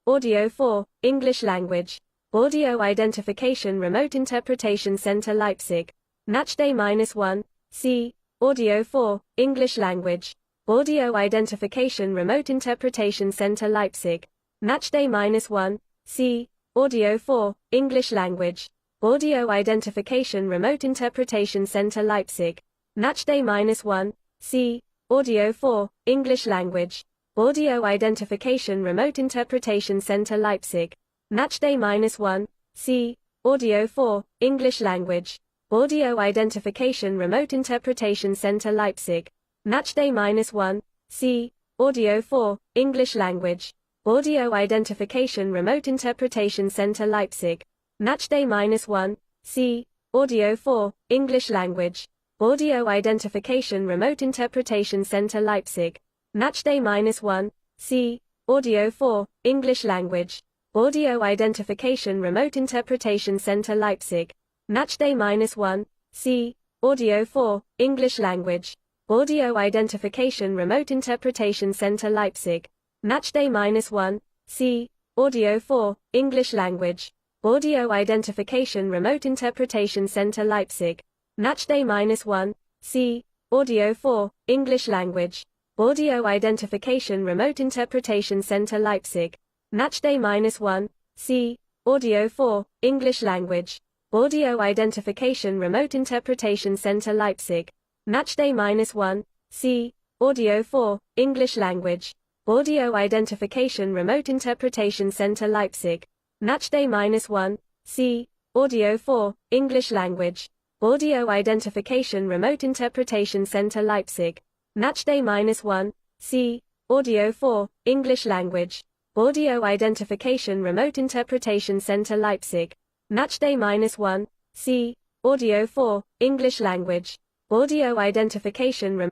Audio 4, English language. Audio Identification Remote Interpretation Center Leipzig. Matchday -1, C. Audio 4, English language. Audio Identification Remote Interpretation Center Leipzig. Matchday -1, C. Audio 4, English language. Audio Identification Remote Interpretation Center Leipzig. Matchday -1, C. Audio 4, English language. Audio Identification Remote Interpretation Center Leipzig. Matchday -1, C. Audio 4, English language. Audio Identification Remote Interpretation Center Leipzig. Matchday -1, C. Audio 4, English language. Audio Identification Remote Interpretation Center Leipzig. Matchday -1, C. Audio 4, English language. Audio Identification Remote Interpretation Center Leipzig. Matchday -1, C. Audio 4, English language. Audio Identification Remote Interpretation Center Leipzig. Matchday -1, C. Audio 4, English language. Audio Identification Remote Interpretation Center Leipzig. Matchday -1, C. Audio 4, English language. Audio Identification Remote Interpretation Center Leipzig. Matchday -1, C. Audio 4, English language. Audio Identification Remote Interpretation Center Leipzig. Matchday -1, C. Audio 4, English language. Audio Identification Remote Interpretation Center Leipzig. Matchday -1, C. Audio 4, English language. Audio Identification Remote Interpretation Center Leipzig. Matchday -1, C. Audio 4, English language. Audio Identification Remote Interpretation Center Leipzig. Matchday -1, C. Audio 4, English language. Audio Identification Remote Interpretation Center Leipzig. Matchday -1, C. Audio 4, English language. Audio Identification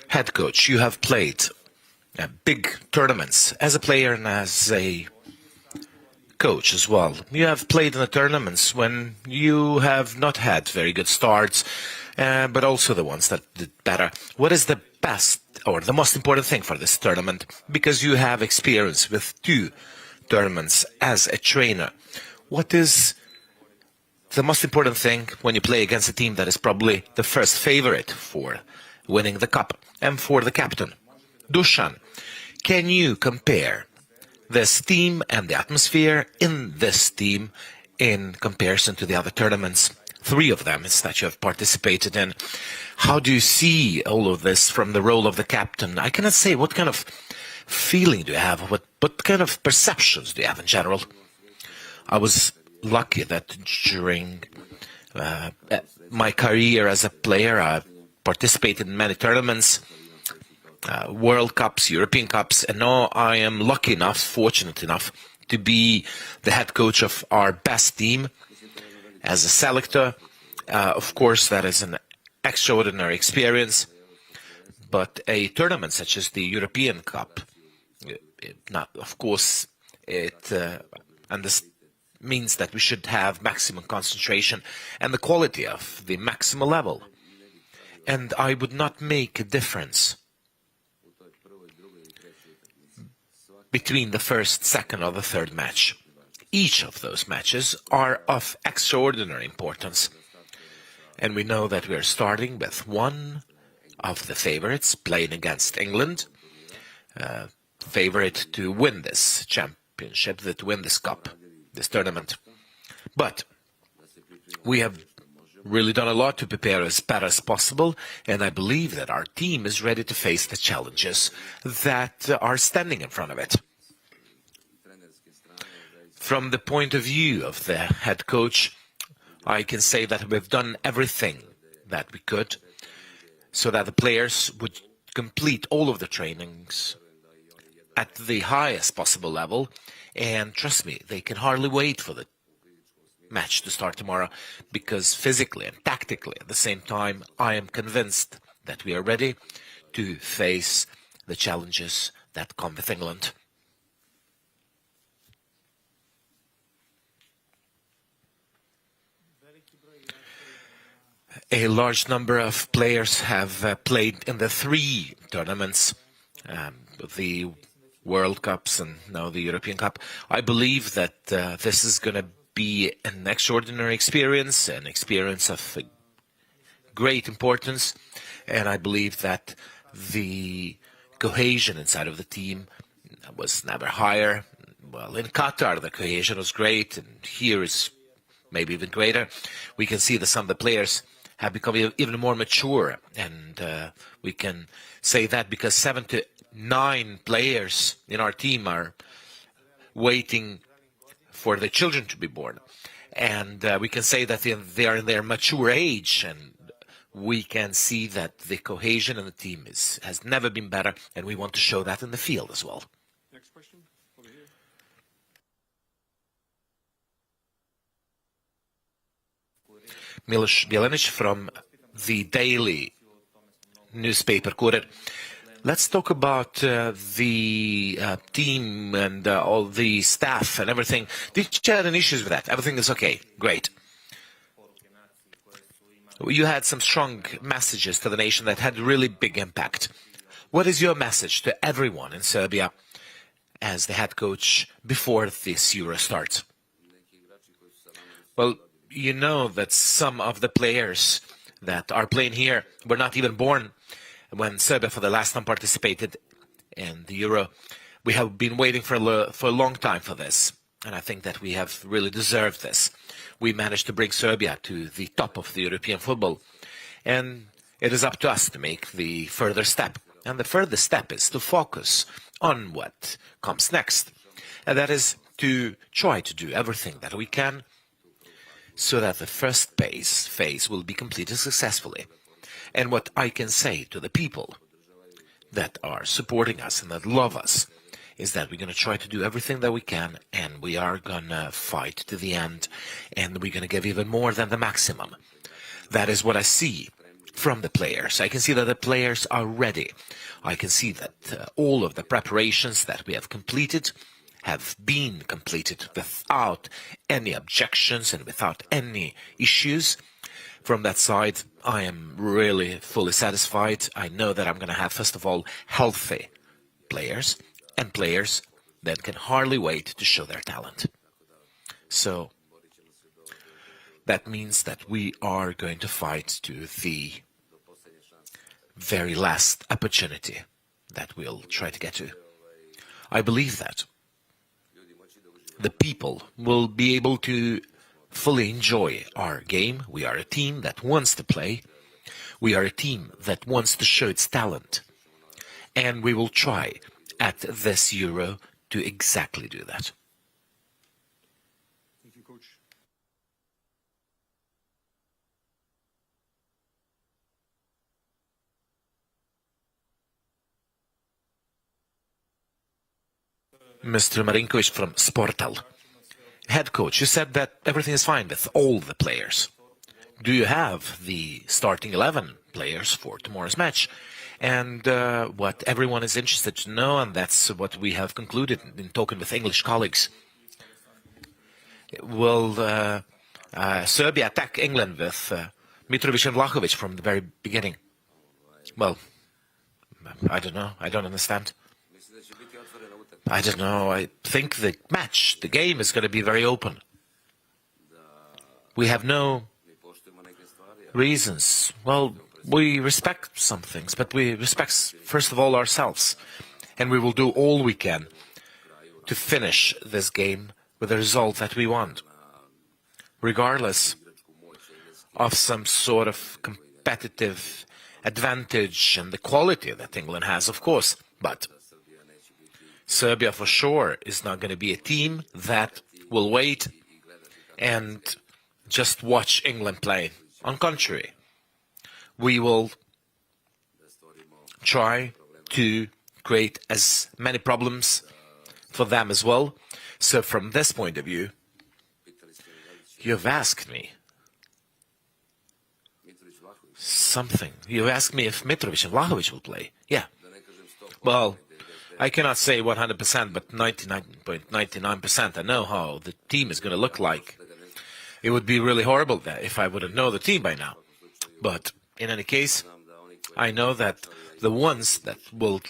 Head coach, you have played big tournaments as a player and as a coach as well. You have played in the tournaments when you have not had very good starts, but also the ones that did better. What is the best or the most important thing for this tournament? Because you have experience with 2 tournaments as a trainer. What is the most important thing when you play against a team that is probably the first favorite for winning the cup? And for the captain, Dusan, can you compare this team and the atmosphere in this team in comparison to the other tournaments 3 of them is that you have participated in. How do you see all of this from the role of the captain? I cannot say what kind of feeling do you have, what kind of perceptions do you have in general? I was lucky that during my career as a player, I participated in many tournaments, World Cups, European Cups, and now I am lucky enough, fortunate enough, to be the head coach of our best team as a selector. Of course, that is an extraordinary experience, but a tournament such as the European Cup, of course, it means that we should have maximum concentration and the quality of the maximal level. And I would not make a difference between the first, second, or the third match. Each of those matches are of extraordinary importance. And we know that we are starting with one of the favorites playing against England, favorite to win this championship, to win this cup, this tournament. But we have really done a lot to prepare as better as possible, and I believe that our team is ready to face the challenges that are standing in front of it. From the point of view of the head coach, I can say that we've done everything that we could so that the players would complete all of the trainings at the highest possible level, and trust me, they can hardly wait for the match to start tomorrow, because physically and tactically at the same time, I am convinced that we are ready to face the challenges that come with England. A large number of players have played in the 3 tournaments, the World Cups and now the European Cup. I believe that this is going to be an extraordinary experience, an experience of great importance, and I believe that the cohesion inside of the team was never higher. Well, in Qatar the cohesion was great, and here is maybe even greater. We can see that some of the players have become even more mature, and we can say that because 7 to 9 players in our team are waiting for the children to be born, and we can say that they are in their mature age, and we can see that the cohesion in the team has never been better, and we want to show that in the field as well. Next question, over here. Miloš Bjelenic from the daily newspaper Kurir. Let's talk about the team and all the staff and everything. Did you have any issues with that? Everything is okay. Great. You had some strong messages to the nation that had really big impact. What is your message to everyone in Serbia as the head coach before this Euro starts? Well, you know that some of the players that are playing here were not even born when Serbia for the last time participated in the Euro. We have been waiting for a long time for this, and I think that we have really deserved this. We managed to bring Serbia to the top of the European football, and it is up to us to make the further step. And the further step is to focus on what comes next, and that is to try to do everything that we can so that the first phase will be completed successfully. And what I can say to the people that are supporting us and that love us is that we're going to try to do everything that we can, and we are going to fight to the end, and we're going to give even more than the maximum. That is what I see from the players. I can see that the players are ready. I can see that all of the preparations that we have completed have been completed without any objections and without any issues. From that side, I am really fully satisfied. I know that I'm going to have, first of all, healthy players and players that can hardly wait to show their talent. So that means that we are going to fight to the very last opportunity that we'll try to get to. I believe that the people will be able to fully enjoy our game. We are a team that wants to play. We are a team that wants to show its talent. And we will try at this Euro to exactly do that. Thank you, Coach. Mr. Marinkovic from Sportal. Head coach, you said that everything is fine with all the players. Do you have the starting 11 players for tomorrow's match? And what everyone is interested to know, and that's what we have concluded in talking with English colleagues. Will Serbia attack England with Mitrovic and Vlahovic from the very beginning? Well, I don't know. I don't understand. I don't know. I think the match, the game is going to be very open. We have no reasons. Well, we respect some things, but we respect, first of all, ourselves. And we will do all we can to finish this game with the result that we want, regardless of some sort of competitive advantage and the quality that England has, of course. But Serbia, for sure, is not going to be a team that will wait and just watch England play. On contrary, we will try to create as many problems for them as well. So from this point of view, you've asked me something. You asked me if Mitrovic and Vlahovic will play. Yeah. Well, I cannot say 100%, but 99.99%. I know how the team is going to look like. It would be really horrible if I wouldn't know the team by now. But in any case, I know that the ones that will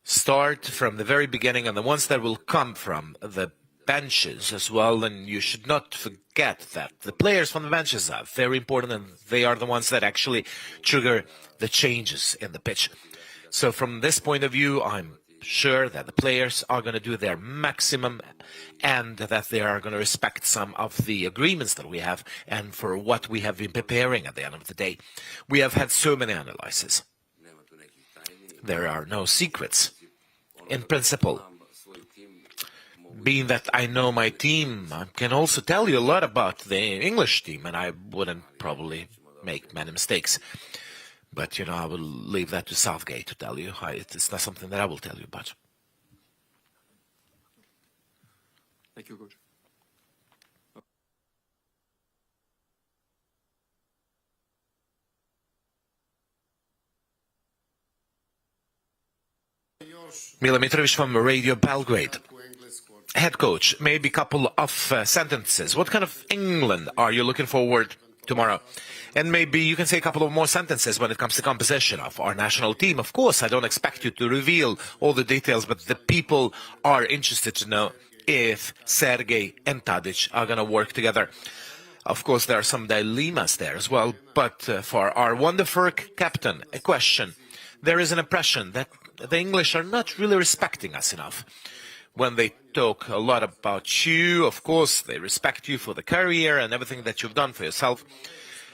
start from the very beginning and the ones that will come from the benches as well, and you should not forget that the players from the benches are very important, and they are the ones that actually trigger the changes in the pitch. So from this point of view, I'm sure that the players are going to do their maximum and that they are going to respect some of the agreements that we have and for what we have been preparing at the end of the day. We have had so many analyses. There are no secrets. In principle, being that I know my team, I can also tell you a lot about the English team, and I wouldn't probably make many mistakes. But, you know, I will leave that to Southgate to tell you. It's not something that I will tell you about. Thank you, Coach. Mila Mitrovic from Radio Belgrade. Head coach, maybe a couple of sentences. What kind of England are you looking forward tomorrow? And maybe you can say a couple of more sentences when it comes to composition of our national team. Of course, I don't expect you to reveal all the details, but the people are interested to know if Sergej and Tadic are going to work together. Of course, there are some dilemmas there as well, but for our wonderful captain, a question. There is an impression that the English are not really respecting us enough. When they talk a lot about you, of course, they respect you for the career and everything that you've done for yourself.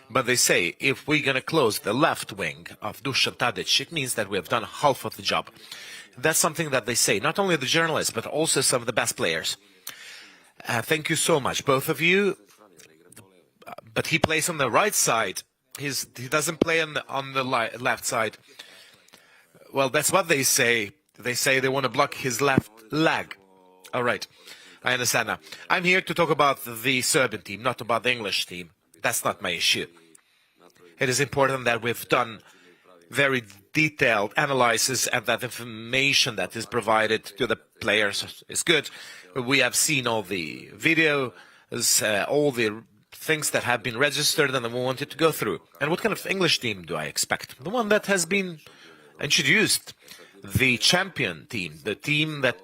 But they say, if we're going to close the left wing of Dusan Tadic, it means that we have done half of the job. That's something that they say, not only the journalists, but also some of the best players. Thank you so much, both of you. But he plays on the right side. He doesn't play on the left side. Well, that's what they say. They say they want to block his left leg. All right, I understand now. I'm here to talk about the Serbian team, not about the English team. That's not my issue. It is important that we've done very detailed analysis and that information that is provided to the players is good. We have seen all the videos, all the things that have been registered and we wanted to go through. And what kind of English team do I expect? The one that has been introduced, the champion team, the team that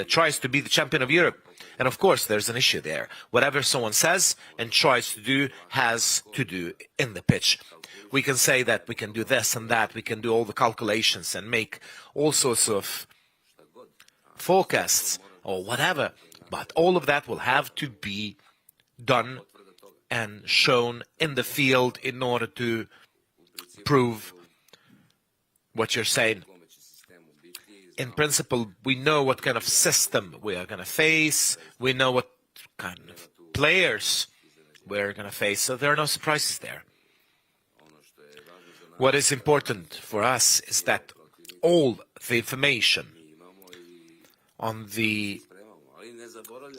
tries to be the champion of Europe. And of course, there's an issue there. Whatever someone says and tries to do has to do in the pitch. We can say that we can do this and that. We can do all the calculations and make all sorts of forecasts or whatever. But all of that will have to be done and shown in the field in order to prove what you're saying. In principle, we know what kind of system we are going to face. We know what kind of players we're going to face, so there are no surprises there. What is important for us is that all the information on the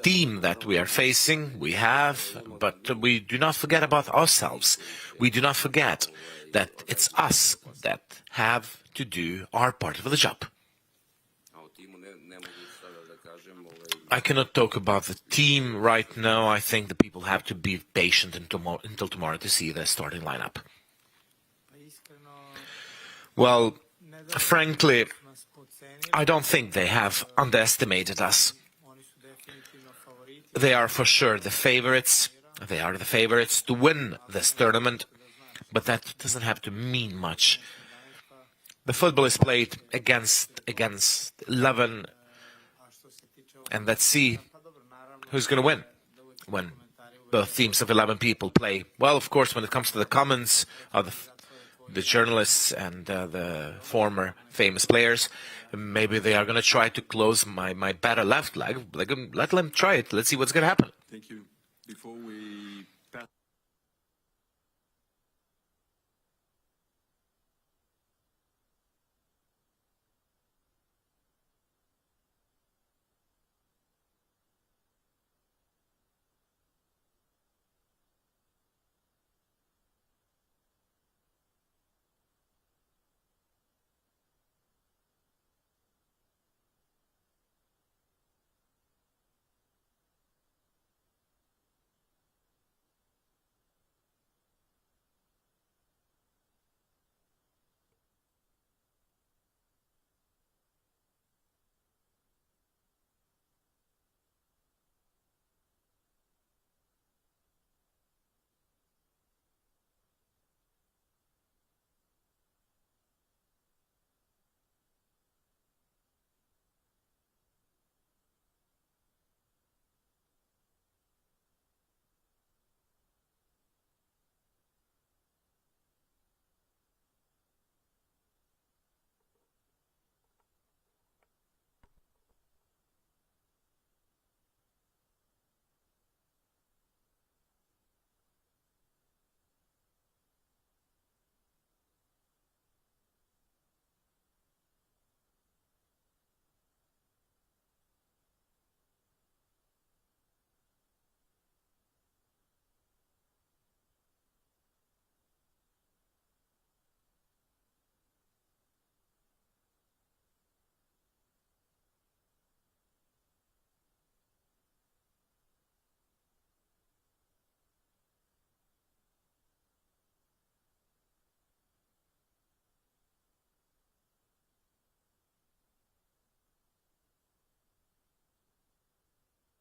team that we are facing, we have, but we do not forget about ourselves. We do not forget that it's us that have to do our part of the job. I cannot talk about the team right now. I think the people have to be patient until tomorrow to see the starting lineup. Well, frankly, I don't think they have underestimated us. They are for sure the favorites. They are the favorites to win this tournament, but that doesn't have to mean much. The football is played against 11, and let's see who's going to win when both teams of 11 people play. Well, of course, when it comes to the comments of the journalists and the former famous players, maybe they are going to try to close my better left leg. Let them try it. Let's see what's going to happen. Thank you. Before we pass.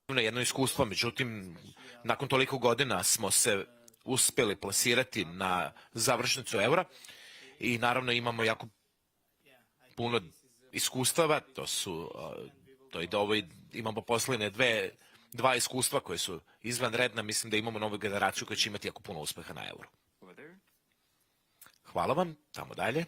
Jedno iskustvo, međutim, nakon toliko godina smo se uspjeli plasirati na završnicu Eura i naravno imamo jako puno iskustava, to i da imamo posljedne dva iskustva koje su izvanredna. Mislim da imamo novu generaciju koja će imati jako puno uspeha na Euro. Hvala vam, tamo dalje.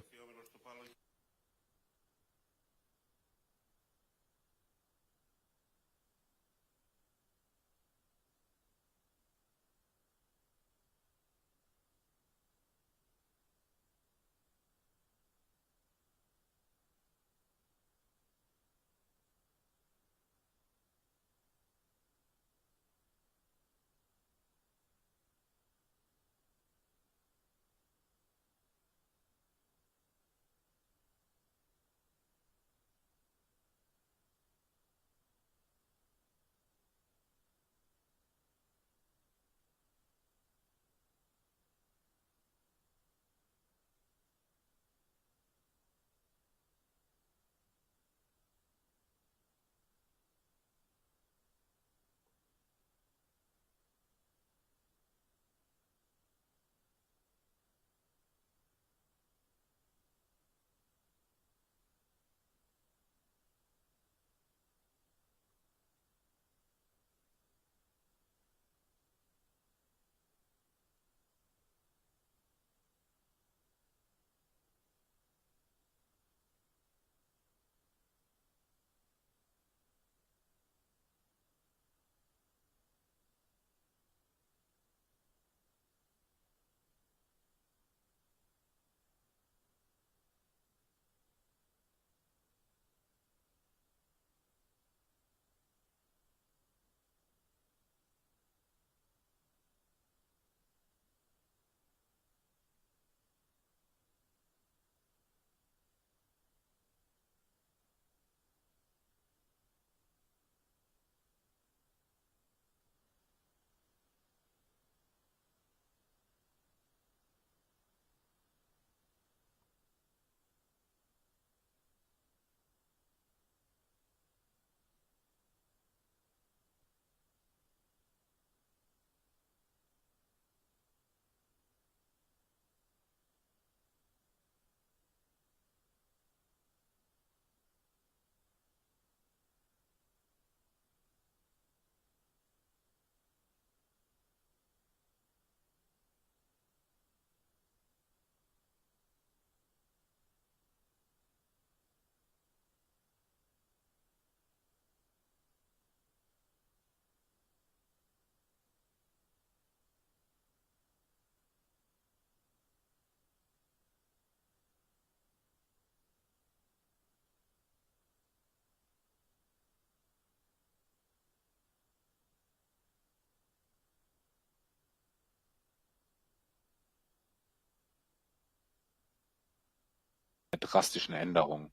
drastischen Änderungen.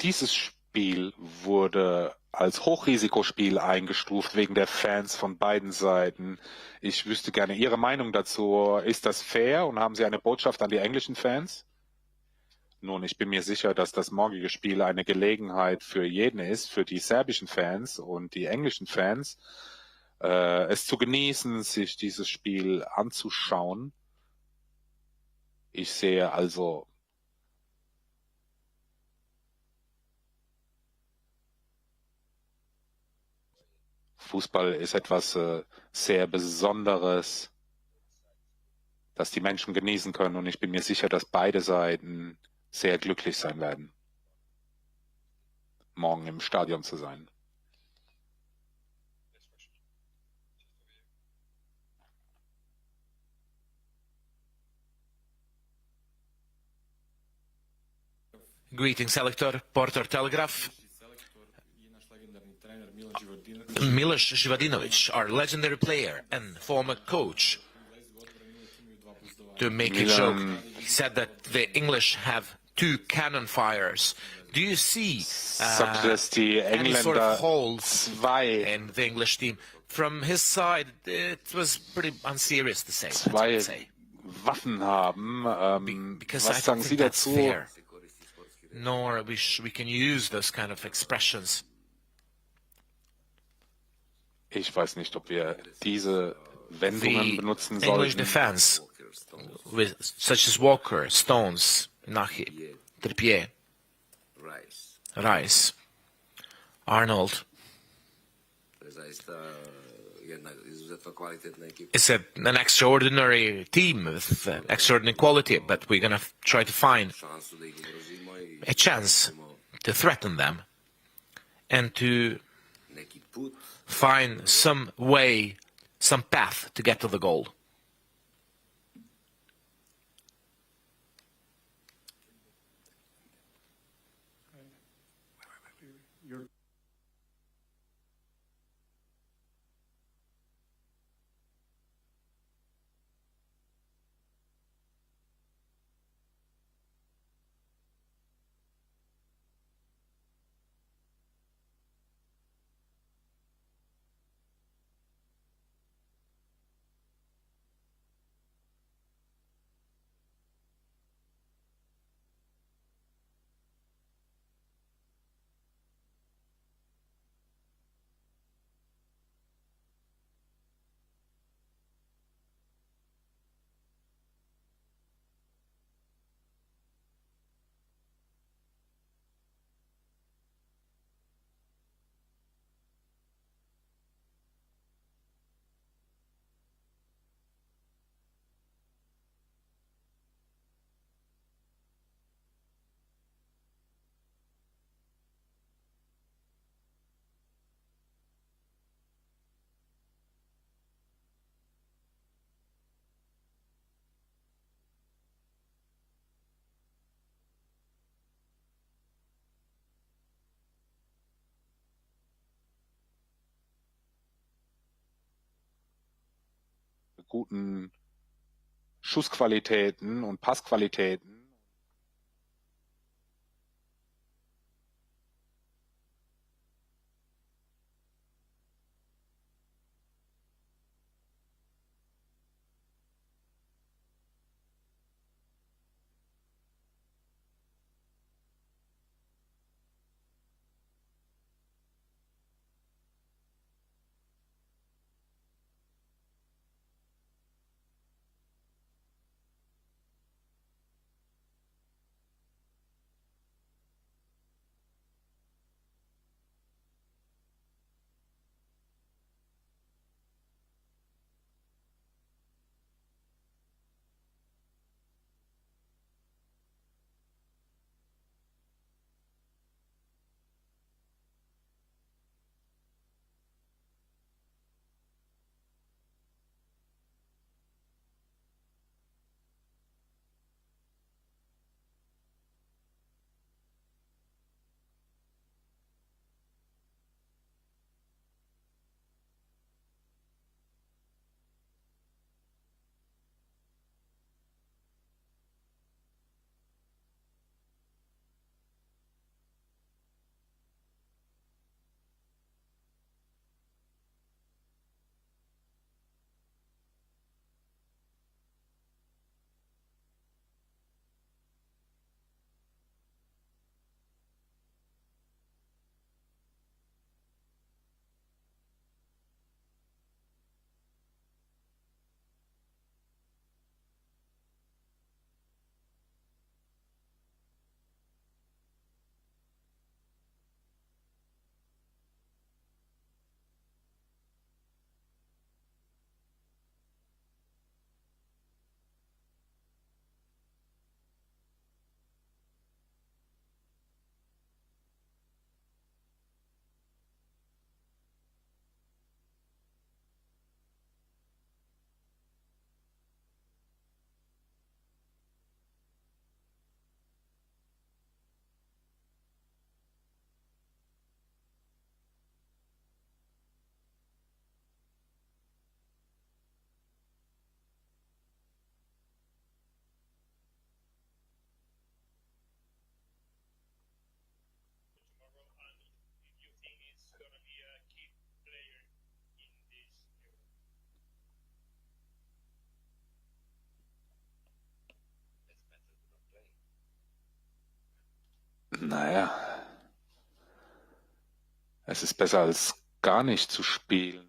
Dieses Spiel wurde als Hochrisikospiel eingestuft wegen der Fans von beiden Seiten. Ich wüsste gerne Ihre Meinung dazu. Ist das fair und haben Sie eine Botschaft an die englischen Fans? Nun, ich bin mir sicher, dass das morgige Spiel eine Gelegenheit für jeden ist, für die serbischen Fans und die englischen Fans, es zu genießen, sich dieses Spiel anzuschauen. Ich sehe also Fußball ist etwas sehr Besonderes, das die Menschen genießen können. Und ich bin mir sicher, dass beide Seiten sehr glücklich sein werden, morgen im Stadion zu sein. Greetings, Selector, Porter Telegraph. Miloš Živadinović, our legendary player and former coach, to make a joke, he said that the English have 2 cannon fires. Do you see any sort of holes in the English team? From his side, it was pretty unserious to say. Zwei Waffen haben. Because Was I sagen don't Sie think that's dazu? fair. Nor we can use those kind of expressions. Ich weiß nicht, ob wir diese Wendungen The benutzen English sollten. defense, such as Walker, Stones, Nahi, Trippier, Rice, Arnold, it's an extraordinary team with extraordinary quality, but we're going to try to find a chance to threaten them and to find some way, some path to get to the goal. Guten Schussqualitäten und Passqualitäten. Naja, es ist besser als gar nicht zu spielen.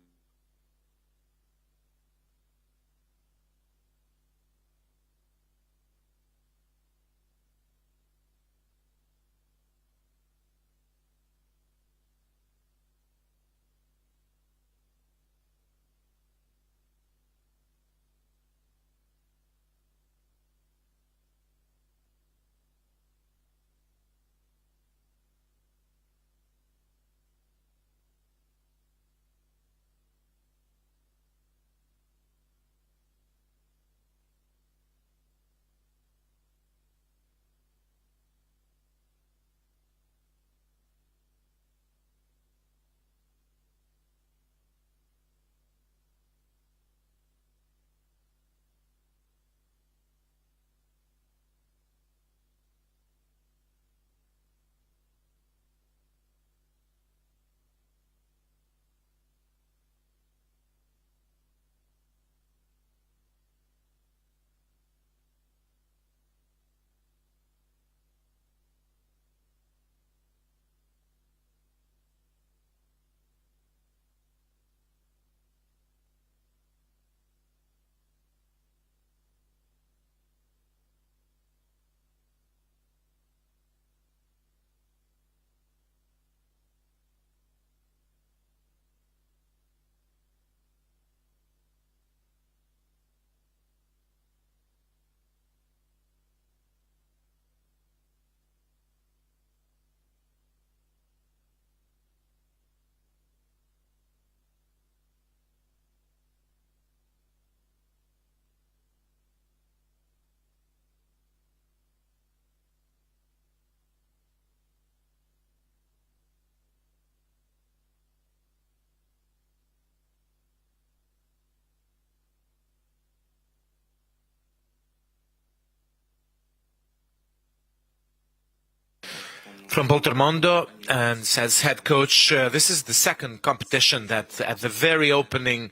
From Poltermondo, and says head coach, this is the second competition that at the very opening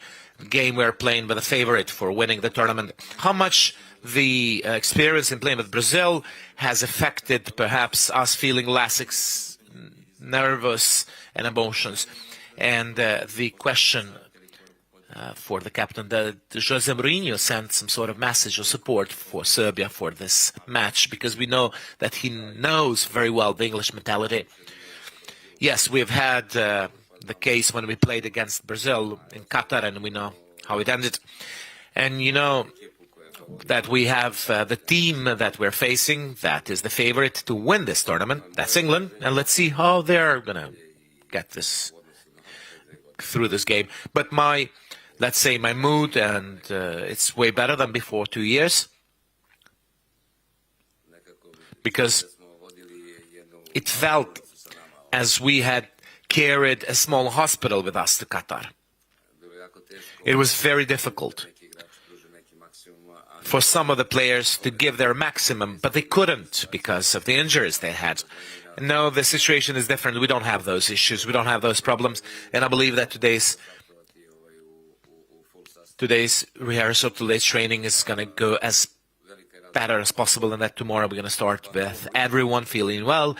game we're playing with a favorite for winning the tournament. How much the experience in playing with Brazil has affected perhaps us feeling less nervous and emotions? And the question for the captain, Jose Mourinho sent some sort of message of support for Serbia for this match, because we know that he knows very well the English mentality. Yes, we've had the case when we played against Brazil in Qatar, and we know how it ended. And you know that we have the team that we're facing that is the favorite to win this tournament. That's England, and let's see how they're going to get this through this game. But let's say my mood, and it's way better than before 2 years, because it felt as we had carried a small hospital with us to Qatar. It was very difficult for some of the players to give their maximum, but they couldn't because of the injuries they had. No, the situation is different. We don't have those issues. We don't have those problems. And I believe that today's rehearsal, today's training is going to go as better as possible, and that tomorrow we're going to start with everyone feeling well.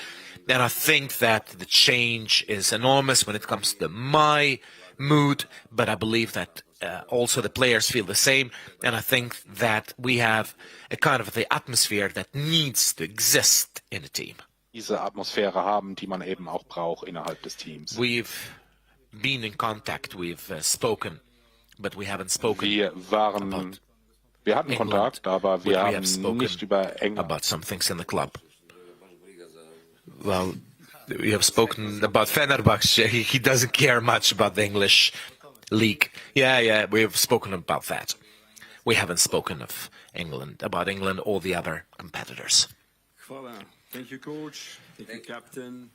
And I think that the change is enormous when it comes to my mood, but I believe that also the players feel the same, and I think that we have a kind of the atmosphere that needs to exist in a team. Diese Atmosphäre haben, die man eben auch braucht innerhalb des Teams. We've been in contact, we've spoken, but we haven't spoken Wir hatten Kontakt, aber wir haben nicht über England. About some things in the club. Well, we have spoken about Fenerbahce. He doesn't care much about the English league. Yeah, we've spoken about that. We haven't spoken of about England or the other competitors. Voilà. Thank you, coach. Thank you, captain.